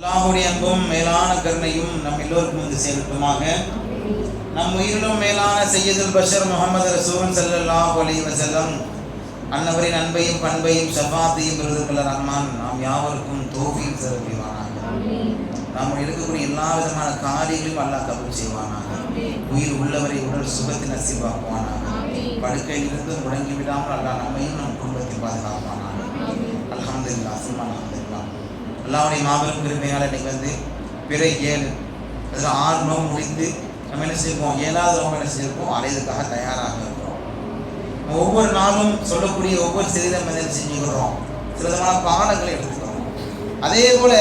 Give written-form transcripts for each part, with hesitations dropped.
அல்லாஹ்வுடைய அன்பும் மேலான கருணையும் நம் எல்லோருக்கும் வந்து சேரட்டுமாக. நம் உயிரிலும் மேலான சையதுல் பஷர் முஹம்மது ரசூல் ஸல்லல்லாஹு அலைஹி வஸல்லம் அன்னவரின் அன்பையும் பண்பையும் ஷஃபாத்தையும் பெறுவதற்குள்ள ரஹ்மான் நாம் யாவருக்கும் தௌஃபீக் தருவானாக. நாம் இருக்கக்கூடிய எல்லா விதமான காரியங்களையும் அல்லாஹ் கபூல் செய்வானாக. உயிர் உள்ளவரை உடல் சுகத்தை நசீபாக்குவானாக. படுக்கையிலிருந்து முடங்கி விடாமல் அல்லாஹ் நம்மையும் நம் குடும்பத்தை பாதுகாப்பானாக. அல்ஹம்துலில்லாஹ் சும்மா அல்ஹம்துலில்லாஹ். அல்லாஹ்வுடைய மாபெரும் கிருபையால் இன்னைக்கு வந்து பிறை 7 அதில் 6 நோம்பு முடிந்து நம்ம என்ன செய்வோம், 7வது நோம்பு என்ன செஞ்சிருக்கோம், அடையதுக்காக தயாராக இருக்கிறோம். ஒவ்வொரு நாளும் சொல்லக்கூடிய ஒவ்வொரு செய்தியை நம்ம என்ன செஞ்சுக்கிறோம், சில விதமான பாடங்களை எடுத்துக்கிறோம். அதே போல்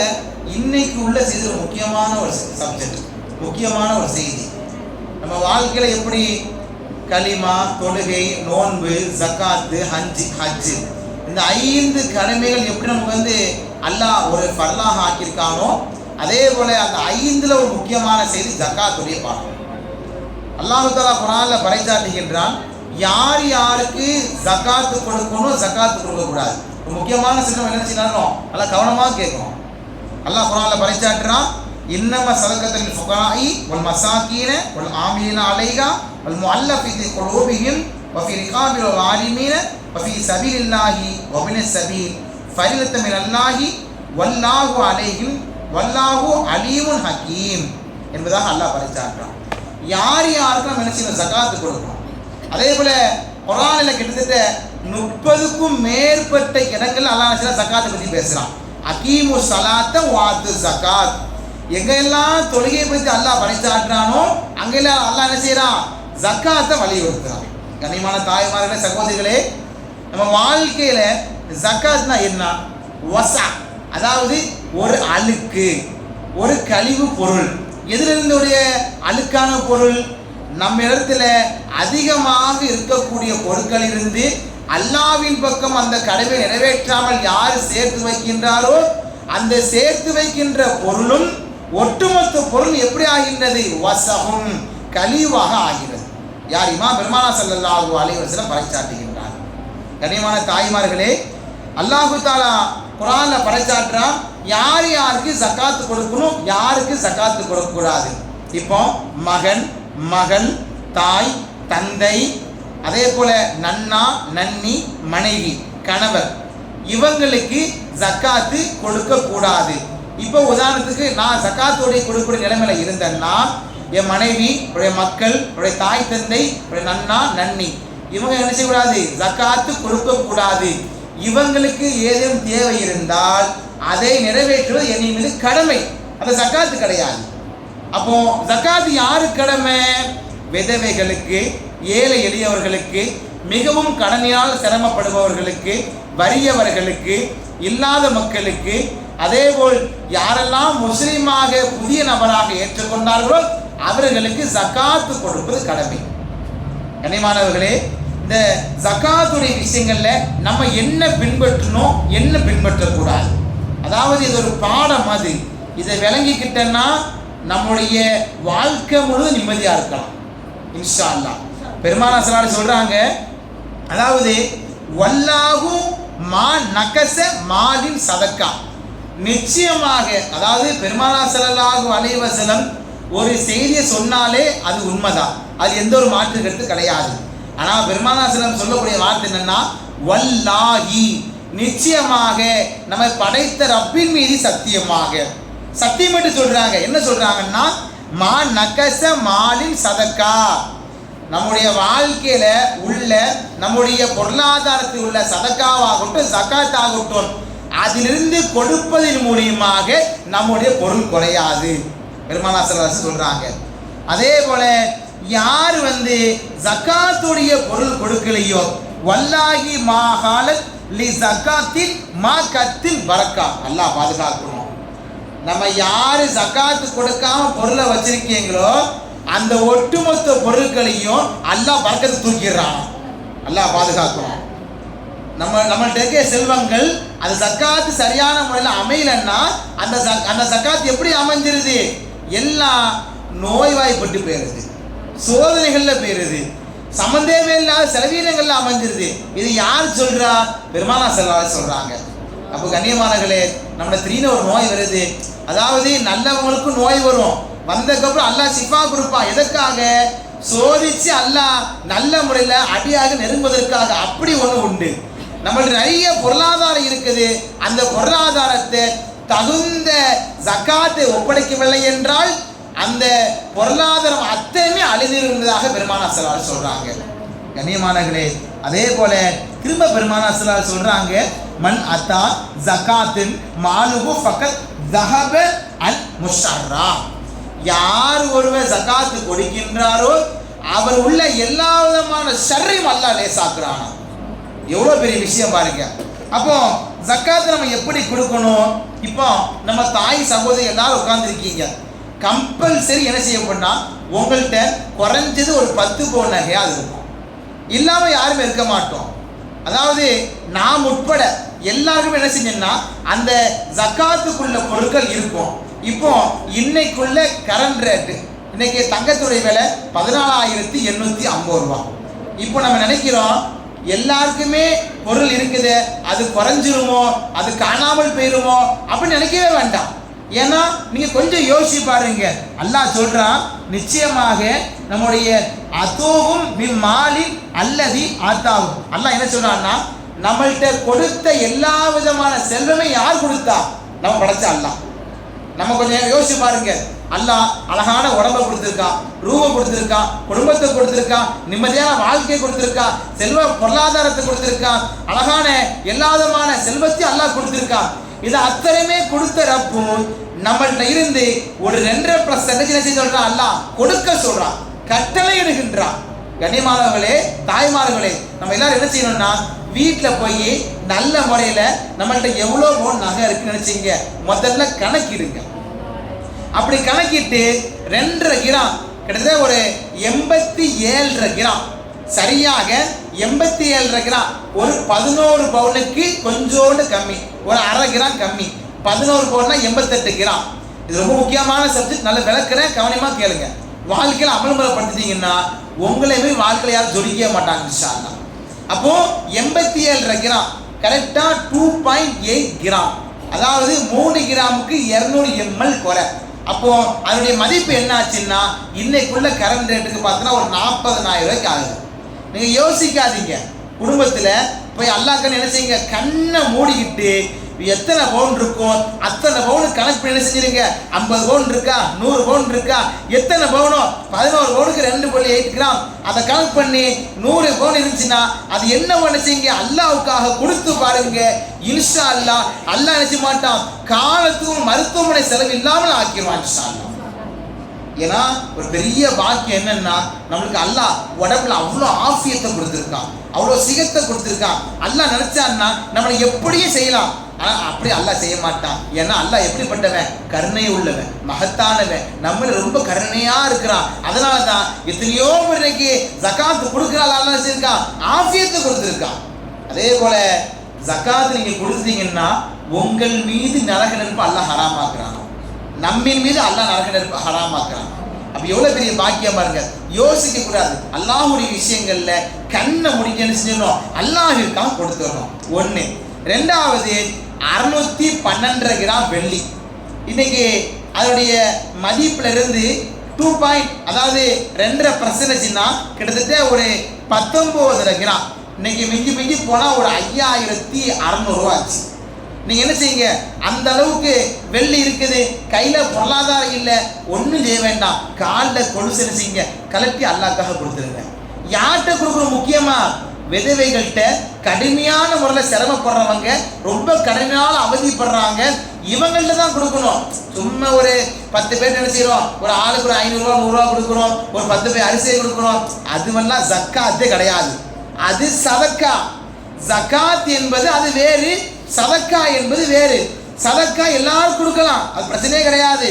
இன்னைக்கு உள்ள செய்தி ஒரு முக்கியமான ஒரு சப்ஜெக்ட், முக்கியமான ஒரு செய்தி. நம்ம வாழ்க்கையில் எப்படி கலிமா, தொழுகை, நோன்பு, ஜக்காத்து, ஹஜ்ஜு இந்த 5 கடமைகள் எப்படி நமக்கு வந்து அல்லாஹ் ஒரு ஃபர்லாக ஆக்கியிருக்கானோ, அதே போல் அந்த 5ல் ஒரு முக்கியமான செய்தி ஜக்காத்துடைய பாடம். அல்லாஹ் தஆலா குர்ஆனில் பறைசாற்றுகின்றான், யார் யாருக்கு ஜக்காத்து கொடுக்கணும், ஜக்காத்து கொடுக்கக்கூடாது. ஒரு முக்கியமான சின்னம் என்ன செய்யணும், நல்லா கவனமாக கேட்கணும். அல்லாஹ் குர்ஆனில் பறைசாற்றுறான், இன்னம சதகத்துல் ஃபுகராஇ வல் மசாகீன வல் ஆமிலீன அலைஹா வல் முஅல்லஃபி குலூபிஹிம் வஃபி ரிகாபில் ஆலிமீன வஃபி சபீலில்லாஹி வபினஸ் சபீல் ஃபரிலத்த மினல்லாஹி வல்லாஹு அலைஹிம் வல்லாஹு அலீமுன் ஹக்கீம் என்பதாக அல்லாஹ் பறைசாற்றுறான். யார் யாருக்கு நம்ம என்ன செய்யணும், ஜக்காத்து கொடுக்கணும். அதே போல குர்ஆனில் கிட்டத்தட்ட 30க்கும் மேற்பட்ட இடங்கள் அல்லாஹ் ஜக்காத்தை பற்றி பேசுகிறான். அகீமு ஸலாத்த வாத்து ஜக்காத், எங்கெல்லாம் தொழுகையை பற்றி அல்லாஹ் பறைசாற்றுறானோ அங்கெல்லாம் அல்லாஹ் என்ன செய்யறான், ஜக்காத்தை வலியுறுத்துறான். கண்ணியமான தாய்மார்களே, சகோதரிகளே, நம்ம வாழ்க்கையில ஜக்காத்னா என்ன, வஸா, அதாவது ஒரு அழுக்கு, ஒரு கழிவு பொருள். எதிலிருந்துடைய அழுக்கான பொருள், நம்ம இடத்துல அதிகமாக இருக்கக்கூடிய பொருட்களிலிருந்து அல்லாஹ்வின் பக்கம் அந்த கடமை நிறைவேற்றாமல் யார் சேர்த்து வைக்கின்றாரோ அந்த சேர்த்து வைக்கின்ற பொருளும் ஒட்டுமொத்த பொருள் எப்படி ஆகின்றது, வஸஹும், கழிவாக ஆகிறது. யார், இமாம் பெருமானார் ஸல்லல்லாஹு அலைஹி வஸல்லம் பறைசாற்றுகின்றார். கண்ணியமான தாய்மார்களே, அல்லாஹு தஆலா குர்ஆனில் பறைசாற்றுறான், யார் யாருக்கு ஜக்காத்து கொடுக்கணும், யாருக்கு ஜக்காத்து கொடுக்கக்கூடாது. இப்போ மகன், மகள், தாய், தந்தை, அதே போல நன்னா, நன்னி, மனைவி, கணவர், இவங்களுக்கு ஜக்காத்து கொடுக்கக்கூடாது. இப்போ உதாரணத்துக்கு நான் ஜக்காத்தோடைய கொடுக்கக்கூடிய நிலைமையில இருந்தேன்னா, என் மனைவி, உடைய மக்கள், உடைய தாய், தந்தை, உடைய நன்னா, நன்னி, இவங்க என்ன செய்யக்கூடாது, ஜக்காத்து கொடுக்கக்கூடாது. இவங்களுக்கு ஏதேனும் தேவை இருந்தால் அதை நிறைவேற்றுவது என் மீது கடமை, அது ஜக்காத்து கிடையாது. அப்போ ஜக்காத்து யாருக்கு கடமை, விதவைகளுக்கு, ஏழை எளியவர்களுக்கு, மிகவும் கடனினால் சிரமப்படுபவர்களுக்கு, வறியவர்களுக்கு, இல்லாத மக்களுக்கு, அதேபோல் யாரெல்லாம் முஸ்லீமாக புதிய நபராக ஏற்றுக்கொண்டார்களோ அவர்களுக்கு ஜக்காத்து கொடுப்பது கடமை. கண்ணியமானவர்களே, இந்த ஜக்காத்துடைய விஷயங்கள்ல நம்ம என்ன பின்பற்றணும், என்ன பின்பற்றக்கூடாது, அதாவது இது ஒரு பாடம். அது இதை விளங்கிக்கிட்டேன்னா நம்முடைய வாழ்க்கை முழுவதும் நிம்மதியாக இருக்கலாம் இன்ஷா அல்லாஹ். பெருமானார் ஸல்லல்லாஹு அலைஹி சொல்றாங்க, அதாவது வல்லாஹு மா நகஸ மாலின் சதக்கா, நிச்சயமாக, அதாவது பெருமானார் ஸல்லல்லாஹு அலைஹி வஸல்லம் ஒரு செய்தியை சொன்னாலே அது உண்மைதான், அது எந்த ஒரு மாற்று கருத்து கிடையாது. ஆனால் பெருமானார் ஸல்லல்லாஹு அலைஹி வஸல்லம் சொல்லக்கூடிய வார்த்தை என்னன்னா, வல்லாஹி, நிச்சயமாக, நம்ம படைத்த ரப்பின் மீது சத்தியமாக, சத்தியமிட்டு சொல்றாங்க. என்ன சொல்றாங்கன்னா, மா நகஸ மாலின் சதக்கா, நம்முடைய வாழ்க்கையில உள்ள நம்முடைய பொருளாதாரத்தில் உள்ள சதக்காவாகட்டும், ஜக்காத் ஆகட்டும், அதிலிருந்து கொடுப்பதன் மூலியமாக நம்முடைய பொருள் குறையாது, பெருமானார் ஸல்லல்லாஹு அலைஹி வஸல்லம் சொல்றாங்க. அதே போல யார் வந்து ஜக்காத்துடைய பொருள் கொடுக்கலையோ, வல்லாஹி மாஹாலத் லி ஜக்காத்தில் மா கத்தில் பரக்கா, அல்லாஹ் பாதுகாக்கணும். நம்ம யாரு ஜக்காத்து கொடுக்காம பொருளை வச்சிருக்கீங்களோ அந்த ஒட்டுமொத்த பொருட்களையும் அல்லாஹ் பரக்கத்தை தூக்கிடுறான், அல்லாஹ் பாதுகாக்கணும். நம்மள்ட்ட இருக்க செல்வங்கள் அது ஜக்காத்து சரியான முறையில் அமையலன்னா அந்த ஜக்காத்து எப்படி அமைஞ்சிருது, எல்லாம் நோய்வாய்ப்பட்டு போயிருது, சோதனைகள்ல போயிருது, சம்பந்தமே இல்லாத செலவீனங்கள்ல அமைஞ்சிருது. இது யார் சொல்றா, பெருமானார் ஸல்லல்லாஹு அலைஹி வஸல்லம் சொல்றாங்க. அப்போ கண்ணியமானவர்களே, நம்ம திடீர்னு ஒரு நோய் வருது, அதாவது நல்லவங்களுக்கும் நோய் வரும், வந்ததுக்கப்புறம் அல்லாஹ் ஷிஃபா கொடுப்பான். எதற்காக? சோதிச்சு அல்லாஹ் நல்ல முறையில் அடியாக நெருங்குவதற்காக. அப்படி ஒன்று உண்டு. நம்மளுக்கு நிறைய பொருளாதாரம் இருக்குது, அந்த பொருளாதாரத்தை தகுந்த ஜக்காத்தை ஒப்படைக்கவில்லை என்றால் அந்த பொருளாதாரம் அத்தனையுமே அழிந்திருந்ததாக பெருமானார் ஸல்லல்லாஹு அலைஹி சொல்றாங்க. கண்ணியமானவர்களே, அதே போல திரும்ப பெருமானார் ஸல்லல்லாஹு அலைஹி சொல்றாங்க, மன் அத்தா ஜகாத்தின் மாலுஹு ஃபகத் ஸஹப அல் முஷர்ரா. யார் ஒருவர் ஜகாத்து கொடுக்கின்றாரோ அவர் உள்ள எல்லா விதமான ஷர்ரையும் அல்லாஹ் லேசாக்குறானா. எவ்வளோ பெரிய விஷயம் பாருங்க. அப்போ ஜக்காத்து நம்ம எப்படி கொடுக்கணும்? இப்போ நம்ம தாய் சகோதரி எல்லாரும் உட்கார்ந்துருக்கீங்க, கம்பல்சரி என்ன செய்யப்படனா உங்கள்கிட்ட குறைஞ்சது ஒரு 10 பவுன் நகையாக இருக்கும். இல்லாமல் யாருமே இருக்க மாட்டோம். அதாவது நாம் உட்பட எல்லாருமே என்ன செஞ்சோம்னா அந்த ஜக்காத்துக்குள்ள பொருட்கள் இருக்கும். இப்போ இன்னைக்குள்ள கரண்ட் ரேட்டு, இன்னைக்கு தங்கத்துடைய விலை 14,850 ரூபா. இப்போ நம்ம நினைக்கிறோம் எல்லாருக்குமே பொருள் இருக்குது, அது குறைஞ்சிருமோ, அது காணாமல் போயிருமோ அப்படின்னு நினைக்கவே வேண்டாம். ஏன்னா நீங்க கொஞ்சம் யோசிச்சு பாருங்க. அல்லாஹ் சொல்றான், நிச்சயமாக நம்முடைய அதோவும் மின் மாலின் அல்லதி ஆத்தாவும். அல்லாஹ் என்ன சொல்றான்னா, நம்மள்கிட்ட கொடுத்த எல்லா விதமான செல்வமே யார் கொடுத்தா? நம்ம படைச்ச அல்லாஹ். நம்ம கொஞ்சம் யோசிச்சு பாருங்க. அல்லாஹ் அழகான உடம்பை கொடுத்துருக்கான், ரூபம் கொடுத்துருக்கான், குடும்பத்தை கொடுத்துருக்கான், நிம்மதியான வாழ்க்கையை கொடுத்துருக்கான், செல்வ பொருளாதாரத்தை கொடுத்துருக்கான், அழகான எல்லா விதமான செல்வத்தையும் அல்லாஹ் கொடுத்துருக்கான். இது அத்தனையுமே கொடுத்த ரப்பு நம்மள்கிட்ட இருந்து ஒரு 2.5% சொல்றான், அல்லாஹ் கொடுக்க சொல்றான், கட்டளை இடுகின்றான். கண்ணியமானவர்களே, தாய்மார்களே, நம்ம எல்லாரும் என்ன செய்யணும்னா வீட்டில் போய் நல்ல முறையில் நம்மள்கிட்ட எவ்வளோ பவுன் நகை இருக்குன்னு நினைச்சிங்க முதல்ல கணக்கிடுங்க. அப்படி கணக்கிட்டு 2.5 கிராம், கிட்டத்தட்ட ஒரு 87.5 கிராம், சரியாக 87.5 கிராம், ஒரு 11 பவுனுக்கு கொஞ்சோண்டு கம்மி, ஒரு 1/2 கிராம் கம்மி, 11 பவுன்னா 88 கிராம். இது ரொம்ப முக்கியமான சப்ஜெக்ட், நல்ல விளக்குறேன், கவனமாக கேளுங்க. வாழ்க்கையில் அமல்முறைப்படுத்திட்டீங்கன்னா உங்களையுமே வாழ்க்கையில் யாரும் ஜொலிக்க மாட்டாங்க இன்ஷா அல்லாஹ். அப்போ 87.5 கிராம் கரெக்டா 2.8 கிராம், அதாவது 3 கிராமுக்கு 200 ml குறை. அப்போ அதனுடைய மதிப்பு என்ன ஆச்சுன்னா இன்னைக்குள்ள கரண்ட் ரேட்டுக்கு பார்த்தோன்னா ஒரு 40,000 ரூபாய்க்கு ஆகுது. நீங்க யோசிக்காதீங்க. குடும்பத்துல போய் அல்லாஹ்க்கு என்ன செய்யுங்க, கண்ணை மூடிக்கிட்டு எத்தனை பவுன் இருக்கும் அத்தனை பவுனு கணக்கு பண்ணி என்ன செஞ்சிருங்க. 50 பவுன் இருக்கா, 100 பவுன் இருக்கா, எத்தனை பவுனோ 11 பவுனுக்கு 2.8 கிராம், அதை கணக்கு பண்ணி 100 பவுன் இருந்துச்சுன்னா அது என்ன நினைச்சீங்க, அல்லாஹ்வுக்காக கொடுத்து பாருங்க. இன்ஷா அல்லாஹ் அல்லாஹ் நினைச்ச மாட்டான், காலத்துக்கும் மருத்துவமனை செலவு இல்லாமல் ஆக்கிடுவான் இன்ஷா அல்லாஹ். ஏன்னா ஒரு பெரிய பாக்கியம் என்னன்னா நம்மளுக்கு அல்லாஹ் உடம்புல அவ்வளோ ஆஃபியத்தை கொடுத்துருக்கான், அவ்வளோ சிகத்தை கொடுத்துருக்கான். அல்லாஹ் நினைச்சான்னா நம்மளை எப்படியும் செய்யலாம். ஆனால் அப்படி அல்லாஹ் செய்ய மாட்டான். ஏன்னா அல்லாஹ் எப்படிப்பட்டவன், கருணை உள்ளவன், மகத்தானவன், நம்மள ரொம்ப கருணையா இருக்கிறான். அதனால தான் எத்தனையோ பேர் இன்னைக்கு ஜகாத்து கொடுக்கிறாள், அல்லாஹ் செய்யிருக்கான், ஆஃபியத்தை கொடுத்துருக்கான். அதே போல ஜகாத்து நீங்க கொடுத்தீங்கன்னா உங்கள் மீது நரக நெருப்பு அல்லாஹ் ஹராமாக்குறான், நம்மின் மீது அல்லாஹ் நரக நெருப்பு ஹராமாக்குறான். அப்ப எவ்வளவு பெரிய பாக்கியம் பாருங்க. யோசிக்க கூடாது. அல்லாஹ்வுடைய விஷயங்கள்ல கண்ணை முடிக்கன்னு செஞ்சணும், அல்லாஹ்வுக்காக கொடுத்துடணும். 1. 2வது 612 கிராம் வெள்ளி. இன்னைக்கு அதனுடைய மதிப்புல இருந்து 2 அதாவது 2.5%னா கிட்டத்தட்ட ஒரு 19 கிராம். இன்னைக்கு மிஞ்சி போனா ஒரு 5,600 ரூபா ஆச்சு. நீங்க என்ன செய்யுங்க, அந்த அளவுக்கு வெள்ளி இருக்குது, கையில பொருளாதாரம் இல்லை, ஒன்றும் செய்ய வேண்டாம், காலில் கொலுசு செய்யுங்க, கலட்டி அல்லாஹ்க்காக கொடுத்துருங்க. யார்கிட்ட கொடுக்கணும்? முக்கியமா விதவைகள்கிட்ட, கடுமையான முறையில் சிரமப்படுறவங்க, ரொம்ப கடுமையான அவதிப்படுறாங்க, இவங்கள்ட்ட தான் கொடுக்கணும். சும்மா ஒரு 10 பேர் என்ன செய்யறோம், ஒரு ஆளுக்கு ஒரு 500 ரூபா 100 ரூபா கொடுக்குறோம், ஒரு 10 பேர் அரிசியை கொடுக்குறோம், அதுவெல்லாம் ஜக்காத்தே கிடையாது. அது சதக்கா. ஜகாத் என்பது அது வேறு, சதக்கா என்பது வேறு. சதக்கா எல்லாரும் கொடுக்கலாம், அது பிரச்சனையே கிடையாது.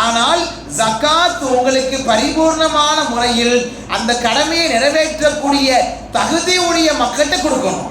ஆனால் ஜகாத் உங்களுக்கு பரிபூர்ணமான முறையில் அந்த கடமையை நிறைவேற்றக்கூடிய தகுதியுடைய மக்கள்கிட்ட கொடுக்கணும்.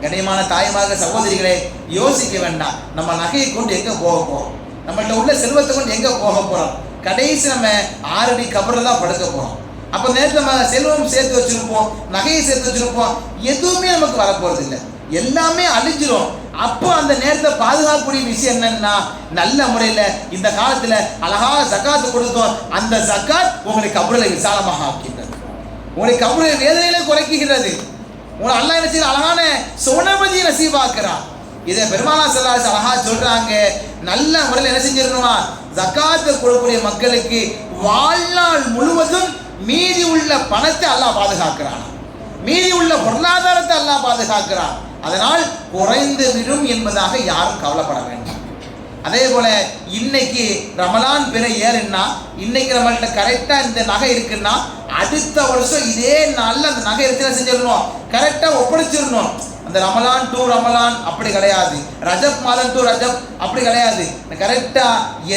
கண்ணியமான தாய்மார்கள், சகோதரிகளே, யோசிக்க வேண்டாம். நம்ம நகையை கொண்டு எங்க போக போறோம், நம்மள்ட்ட உள்ள செல்வத்தை கொண்டு எங்க போக போறோம்? கடைசி நம்ம 6 அடி கபரில் தான் படுக்க போறோம். அப்போ நேரத்தில் நம்ம செல்வம் சேர்த்து வச்சிருப்போம், நகையை சேர்த்து வச்சிருப்போம், எதுவுமே நமக்கு வரப்போறது இல்லை, எல்லாமே அழிஞ்சிரும். அப்போ அந்த நேரத்தை பாதுகாக்கக்கூடிய விஷயம் என்னன்னா, நல்ல முறையில் இந்த காலத்தில் அழகாக ஜக்காத்து கொடுத்தோம். அந்த ஜக்காத் உங்களை கபரை விசாலமாக ஆக்கின்றது, உங்களை கபரை வேதனையில குறைக்குகிறது. உங்களை அல்லாஹ் என்ன செய்ய அழகான சுவனபதியை நசீபாக்குறான். இதை பெருமானார் ஸல்லல்லாஹு அலைஹி வஸல்லம் அழகா சொல்றாங்க. நல்ல முறையில் என்ன செஞ்சிடணுமா, ஜக்காத்து கொடுக்கக்கூடிய மக்களுக்கு வாழ்நாள் முழுவதும் மீதி உள்ள பணத்தை அல்லாஹ் பாதுகாக்கிறான், மீதி உள்ள பொருளாதாரத்தை அல்லாஹ் பாதுகாக்கிறான். அதனால் குறைந்து விடும் என்பதாக யாரும் கவலைப்பட வேண்டாம். அதே போல இன்னைக்கு ரமலான் பிற ஏறுன்னா, இன்னைக்கு நம்மள்கிட்ட கரெக்டா இந்த நகை இருக்குன்னா, அடுத்த வருஷம் இதே நாளில் அந்த நகை எடுத்து செஞ்சிடணும், கரெக்டா ஒப்படைச்சிடணும். அந்த ரமலான் டு ரமலான் அப்படி கிடையாது, ரஜப் மாதம் டு ரஜப் அப்படி கிடையாது. கரெக்டா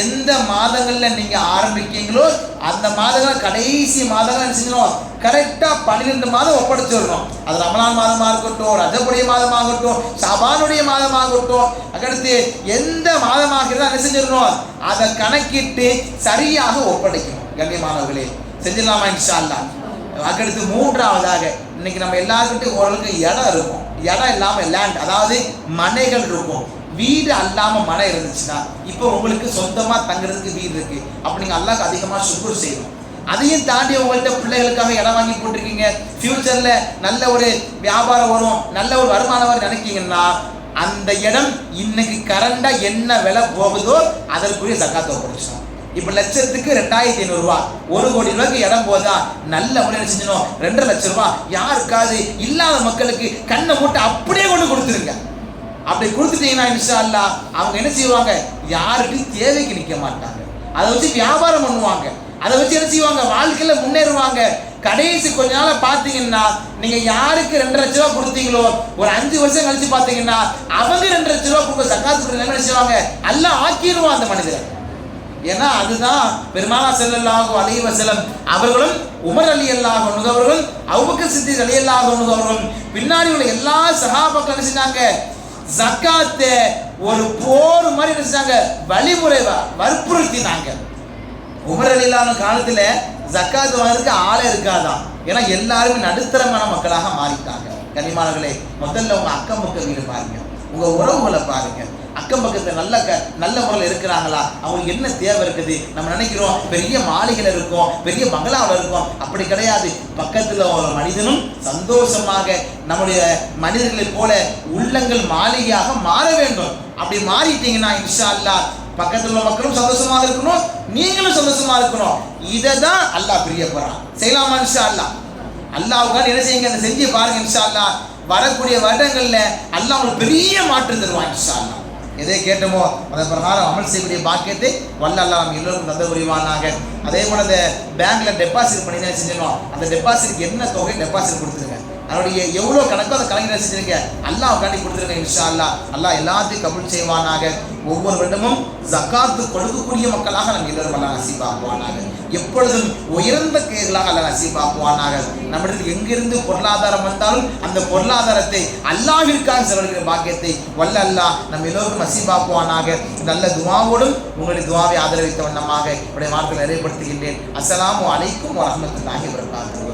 எந்த மாதங்கள்ல நீங்க ஆரம்பிக்கீங்களோ அந்த மாதங்கள் கடைசி மாதங்கள் செஞ்சணும், கரெக்டா 12 மாதம் ஒப்படைச்சிடணும். அது ரமலான் மாதமாக இருக்கட்டும், ரஜபுடைய மாதமாகட்டும், ஷாபானுடைய மாதமாகட்டும், அடுத்து எந்த மாதமாக இருந்தால் என்ன செஞ்சிடணும், அதை கணக்கிட்டு சரியாக ஒப்படைக்கணும். கண்ணியமானவர்களே, செஞ்சிடலாமா இன்ஷா அல்லாஹ். அதுக்கடுத்து மூன்றாவதாக, இன்னைக்கு நம்ம எல்லாருக்கிட்டையும் ஓரளவுக்கு இடம் இருக்கும். இடம் இல்லாமல் லேண்ட், அதாவது மனைகள் இருக்கும். வீடு அல்லாமல் மனை இருந்துச்சுன்னா, இப்போ உங்களுக்கு சொந்தமாக தங்குறதுக்கு வீடு இருக்கு, அப்போ நீங்கள் அல்லாஹ்க்கு அதிகமாக சுக்ர் செய்யணும். அதையும் தாண்டி உங்கள்கிட்ட பிள்ளைகளுக்காக இடம் வாங்கி போட்டிருக்கீங்க, ஃபியூச்சரில் நல்ல ஒரு வியாபாரம் வரும், நல்ல ஒரு வருமானம் வரும் நினைக்கிங்கன்னா, அந்த இடம் இன்னைக்கு கரண்டாக என்ன விலை போகுதோ அதற்குரிய ஜக்காத்தை ஒப்படைச்சோம். இப்போ லட்சத்துக்கு 2500 ரூபா, 1 கோடி ரூபாய்க்கு இடம் போதா, நல்ல முறையில் செஞ்சணும். 2.5 லட்சம் ரூபா யாருக்காவது இல்லாத மக்களுக்கு கண்ணை மூட்டை அப்படியே கொண்டு கொடுத்துருங்க. அப்படி கொடுத்துட்டீங்கன்னா இன்ஷா அல்லாஹ் அவங்க என்ன செய்வாங்க, யாருக்கும் தேவைக்கு நிற்க மாட்டாங்க, அதை வச்சு வியாபாரம் பண்ணுவாங்க, அதை வச்சு என்ன செய்வாங்க, வாழ்க்கையில் முன்னேறுவாங்க. கடைசி கொஞ்ச நாள் பார்த்தீங்கன்னா, நீங்க யாருக்கு 2 லட்சம் ரூபா கொடுத்தீங்களோ ஒரு 5 வருஷம் கழிச்சு பார்த்தீங்கன்னா அவங்க 2 லட்சம் ரூபா கொடுக்க ஜக்காத்து என்ன செய்வாங்க, அல்லாஹ் ஆக்கிடுவான் அந்த மனிதரை. ஏன்னா அதுதான் பெருமானார் ஸல்லல்லாஹு அலைஹி வஸல்லம் அவர்களும், உமர் ரலியல்லாஹு அன்ஹு அவர்களும், அபூபக்கர் சித்திக் ரலியல்லாஹு அன்ஹு அவர்களும், பின்னாடி உள்ள எல்லா சஹாபாக்கள் என்ன செஞ்சாங்க, ஜக்காத்தை ஒரு போர் மாதிரி என்ன செஞ்சாங்க, வழிமுறை வற்புறுத்தினாங்க. உமர் ரலியல்லாஹு அன்ஹு காலத்துல ஜக்காத் வாங்குறதுக்கு ஆளே இருக்காதான், ஏன்னா எல்லாருமே நடுத்தரமான மக்களாக மாறிட்டாங்க. கனிமானங்களே, முதல்ல உங்க அக்கம் பக்கம் வீடு பாருங்க, உங்க உறவுகளை பாருங்க, அக்கம் பக்கத்தில் நல்ல முறையில் இருக்கிறாங்களா, அவங்களுக்கு என்ன தேவை இருக்குது. நம்ம நினைக்கிறோம் பெரிய மாளிகையில் இருக்கும், பெரிய பங்களாவில் இருக்கும், அப்படி கிடையாது. பக்கத்தில் ஒரு மனிதனும் சந்தோஷமாக நம்முடைய மனிதர்களைப் போல உள்ளங்கள் மாளிகையாக மாற வேண்டும். அப்படி மாறிட்டீங்கன்னா இன்ஷா அல்லாஹ் பக்கத்தில் உள்ள மக்களும் சந்தோஷமாக இருக்கணும், நீங்களும் சந்தோஷமா இருக்கணும். இதை தான் அல்லாஹ் பிரியப்படுறான். செய்யலாமா இன்ஷா அல்லாஹ்? அல்லாஹ்வுக்காக என்ன செய்யுங்க, அந்த செஞ்சு பாருங்க இன்ஷா அல்லாஹ். வரக்கூடிய வருடங்கள்ல அல்லாஹ் உங்களுக்கு பெரிய மாற்றம் தருவான் இன்ஷா அல்லாஹ். எதை கேட்டோமோ அதன் பிரகாரம் அமல் செய்யக்கூடிய பாக்கியத்தை வல்ல அல்லாஹ் நம்ம எல்லோருக்கும் தந்த புரிவானாக. அதே போல இந்த பேங்க்ல டெபாசிட் பண்ணி தான் செஞ்சணும், அந்த டெபாசிட்க்கு என்ன தொகை டெபாசிட் கொடுத்துருங்க, அதனுடைய எவ்வளோ கணக்கோ அந்த கணக்கு செஞ்சிருங்க, அல்லாஹ்வுக்காண்டி கொடுத்துருங்க இன்ஷா அல்லாஹ். அல்லாஹ் எல்லாத்தையும் கபூல் செய்வானாக. ஒவ்வொரு வருடமும் ஜக்காத்து கொடுக்கக்கூடிய மக்களாக நம்ம எல்லோரும் அல்லாஹ் நசீபாக்குவானாக. எப்பொழுதும் உயர்ந்த கைகளாக அல்லாஹ் நசீபாக்குவானாக. நம்மிடத்தில் எங்கிருந்து பொருளாதாரம் வந்தாலும் அந்த பொருளாதாரத்தை அல்லாஹ்விற்காக செலவழிக்கிற பாக்கியத்தை வல்ல அல்லாஹ் நம்ம எல்லோருக்கும் நசீபாக்குவானாக. நல்ல துஆவோடும் உங்களுடைய துஆவை ஆதரவித்த வண்ணமாக உடைய வார்த்தைகளை நிறைவேற்றுகின்றேன். அஸ்ஸலாமு அலைக்கும் வரஹ்மத்துல்லாஹி வபரகாத்துஹு.